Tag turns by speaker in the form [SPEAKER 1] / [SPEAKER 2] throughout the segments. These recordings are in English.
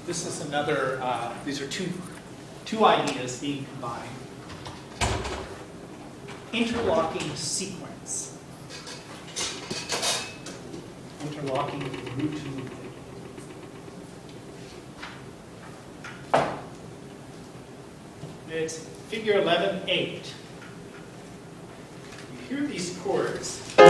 [SPEAKER 1] this is another, these are two ideas being combined. Interlocking sequence. Interlocking root movement. It's figure 11.8. You hear these chords. Do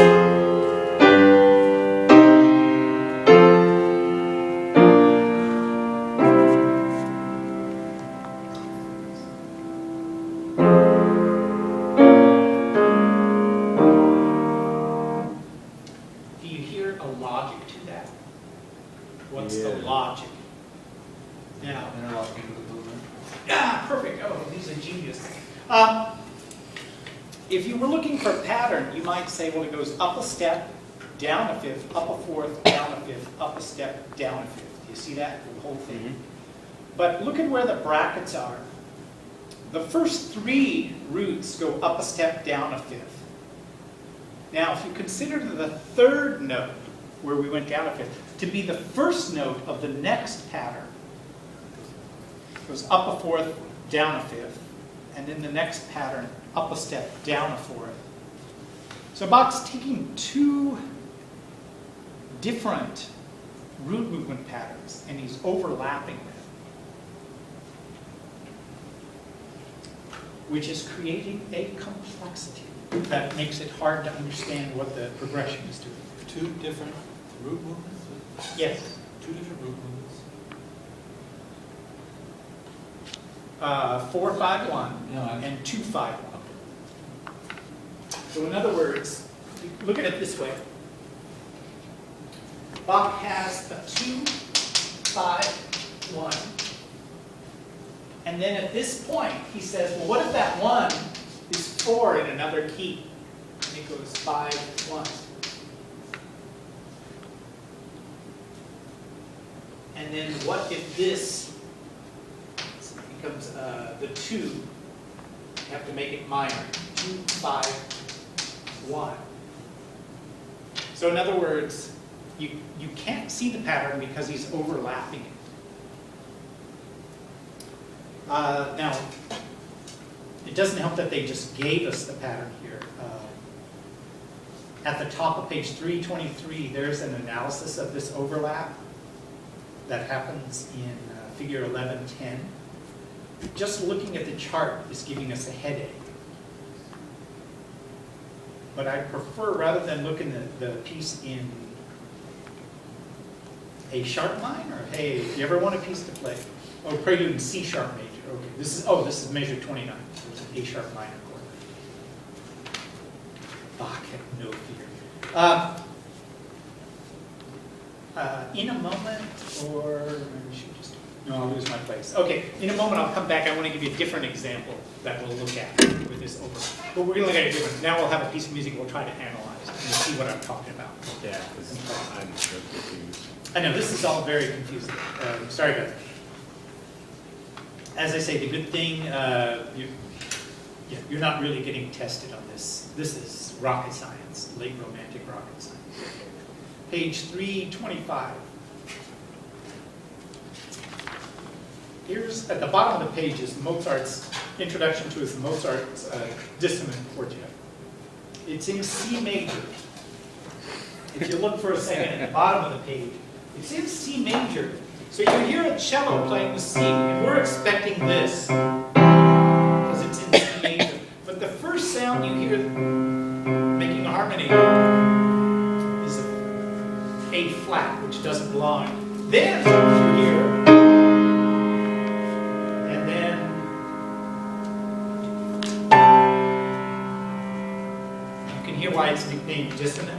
[SPEAKER 1] you hear a logic to that? What's the logic? Now,
[SPEAKER 2] Interlocking root movement.
[SPEAKER 1] yeah, perfect. Oh, these are genius. If you were looking for a pattern, you might say, well, it goes up a step, down a fifth, up a fourth, down a fifth, up a step, down a fifth. Do you see that? The whole thing.
[SPEAKER 2] Mm-hmm.
[SPEAKER 1] But look at where the brackets are. The first three roots go up a step, down a fifth. Now, if you consider the third note, where we went down a fifth, to be the first note of the next pattern, it goes up a fourth, down a fifth, and then the next pattern, up a step, down a fourth. So Bach's taking two different root movement patterns, and he's overlapping them, which is creating a complexity that makes it hard to understand what the progression is doing.
[SPEAKER 2] Two different root movements?
[SPEAKER 1] Yes.
[SPEAKER 2] Two different root movements.
[SPEAKER 1] 4-5-1
[SPEAKER 2] Yeah.
[SPEAKER 1] and 2-5-1. So in other words, look at it this way. Bach has a 2-5-1. And then at this point, he says, well, what if that 1 is 4 in another key? And it goes 5-1. And then what if this becomes the 2? You have to make it minor. 2-5-1. So in other words, you can't see the pattern because he's overlapping it. Now, it doesn't help that they just gave us the pattern here. At the top of page 323, there's an analysis of this overlap that happens in figure 11.10. Just looking at the chart is giving us a headache. But I prefer, rather than looking at the piece in A sharp minor, hey, you ever want a piece to play? Oh, prelude in C sharp major. Okay, this is measure 29. So it's an A sharp minor chord. Bach had no fear. In a moment, or maybe we should just, no, I'll lose my place. Okay, in a moment I'll come back. I want to give you a different example that we'll look at with this overlap. But we're going to look at it different. Now we'll have a piece of music we'll try to analyze and see what I'm talking about.
[SPEAKER 3] Yeah, because I'm so confused.
[SPEAKER 1] I know, this is all very confusing. Sorry about that. As I say, the good thing, you're not really getting tested on this. This is rocket science, late romantic rocket science. Page 325. Here's, at the bottom of the page is Mozart's introduction to his Mozart's dissonant quartet. It's in C major. If you look for a second at the bottom of the page, it's in C major. So you hear a cello playing the C, and we're expecting this, because it's in C major. But the first sound you hear making a harmony is A flat, which doesn't belong. Then you hear, and then you can hear why it's nicknamed dissonant.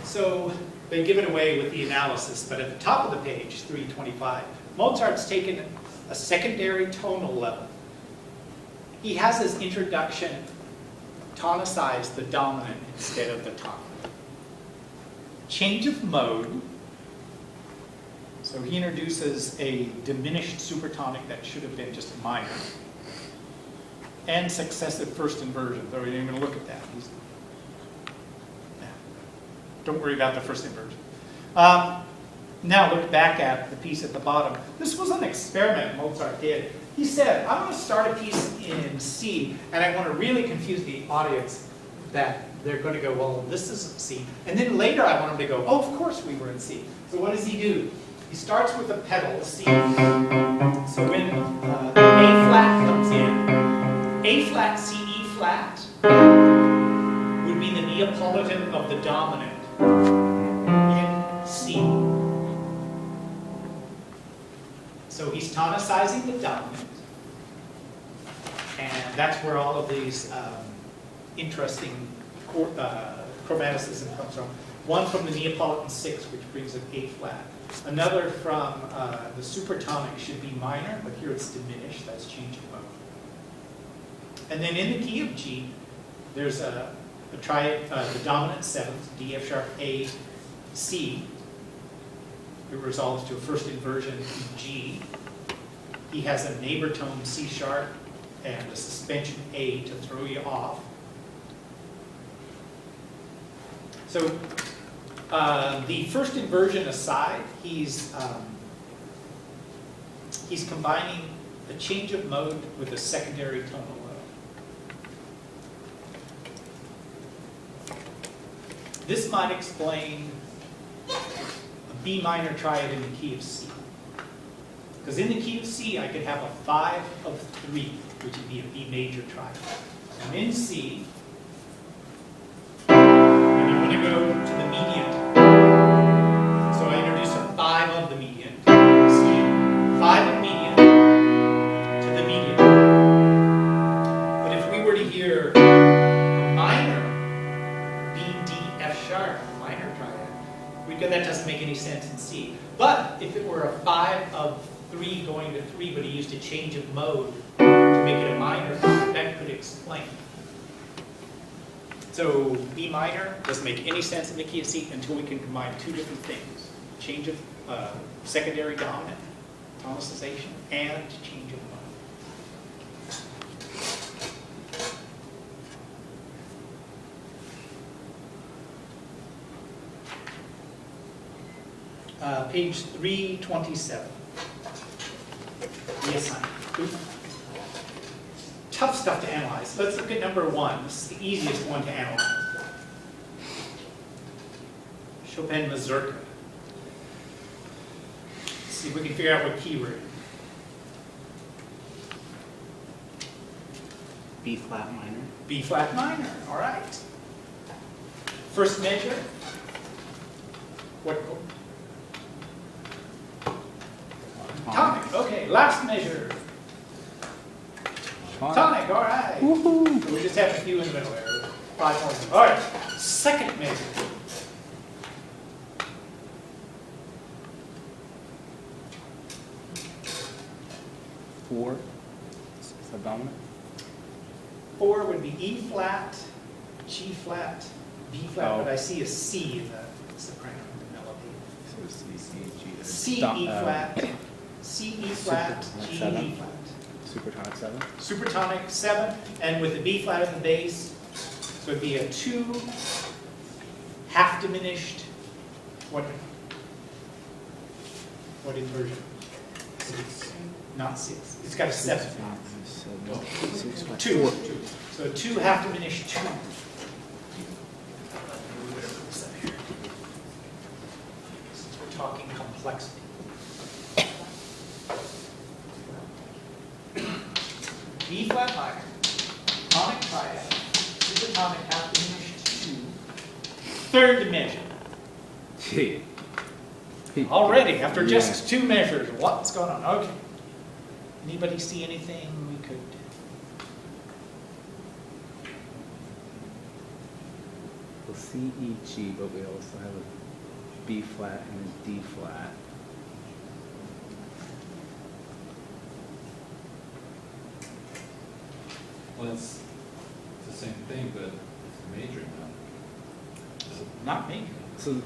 [SPEAKER 1] So they give it away with the analysis, but at the top of the page, 325, Mozart's taken a secondary tonal level. He has his introduction tonicize the dominant instead of the top. Change of mode. So he introduces a diminished supertonic that should have been just minor. And successive first inversion, though we didn't even look at that. Don't worry about the first inversion. Now look back at the piece at the bottom. This was an experiment Mozart did. He said, I'm going to start a piece in C, and I want to really confuse the audience that they're going to go, well, this isn't C. And then later I want them to go, oh, of course we were in C. So what does he do? He starts with a pedal, C. So when A flat comes in, A flat, C, E flat would be the Neapolitan of the dominant in C. So he's tonicizing the dominant, and that's where all of these interesting chromaticism comes from. One from the Neapolitan 6, which brings an A flat. Another from the supertonic should be minor, but here it's diminished, that's change of mode. And then in the key of G, there's the dominant 7th, D, F sharp, A, C. It resolves to a first inversion in G. He has a neighbor tone C sharp and a suspension A to throw you off. So the first inversion aside, he's combining a change of mode with a secondary tonal low. This might explain a B minor triad in the key of C. Because in the key of C, I could have a 5 of 3, which would be a B major triad. I'm in C, and I want to go to the median. So I introduce a 5 of the median. C, 5 of median to the median. But if we were to hear a minor B, D, F sharp, minor triad, we'd go, that doesn't make any sense in C. But if it were a 5 of 3 going to 3, but he used a change of mode to make it a minor, that could explain. So B minor doesn't make any sense in the key of C until we can combine two different things. Change of secondary dominant, tonicization, and change of mode. Page 327. Yes, tough stuff to analyze. Let's look at number 1. This is the easiest one to analyze. Chopin Mazurka. Let's see if we can figure out what key we're in.
[SPEAKER 4] B flat minor.
[SPEAKER 1] B flat minor, all right. First measure. What chord? Tonic, okay. Last measure. Tonic, all right. So we just have a few in the middle there. 5 more. All right. Second measure.
[SPEAKER 4] Four. Is that dominant?
[SPEAKER 1] 4 would be E flat, G flat, B flat,
[SPEAKER 4] Oh.
[SPEAKER 1] but I see a C in the soprano melody.
[SPEAKER 4] So it's C, C, G.
[SPEAKER 1] C, E flat, C, E flat, G,
[SPEAKER 4] Seven.
[SPEAKER 1] E flat.
[SPEAKER 4] Supertonic 7.
[SPEAKER 1] Supertonic 7, and with the B flat in the bass, so it'd be a 2, half diminished, what inversion? 6. Not 6. It's got a 7. 2. So 2 half diminished 2. We're talking complexity. B flat minor, tonic triad, supertonic half diminished 2. Third measure.
[SPEAKER 4] Gee.
[SPEAKER 1] Already, after just 2 measures, what's going on? Okay. Anybody see anything we could?
[SPEAKER 4] Well, C, E, G, but we also have a B flat and a D flat.
[SPEAKER 2] Well, it's the same thing, but it's major now.
[SPEAKER 1] Not me.
[SPEAKER 4] So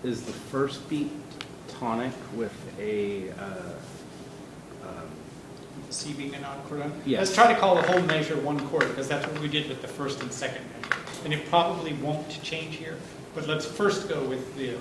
[SPEAKER 4] is the first beat tonic with a
[SPEAKER 1] C being an odd chord.
[SPEAKER 4] Yes.
[SPEAKER 1] Let's try to call the whole measure one chord, because that's what we did with the first and second measure. And it probably won't change here, but let's first go with the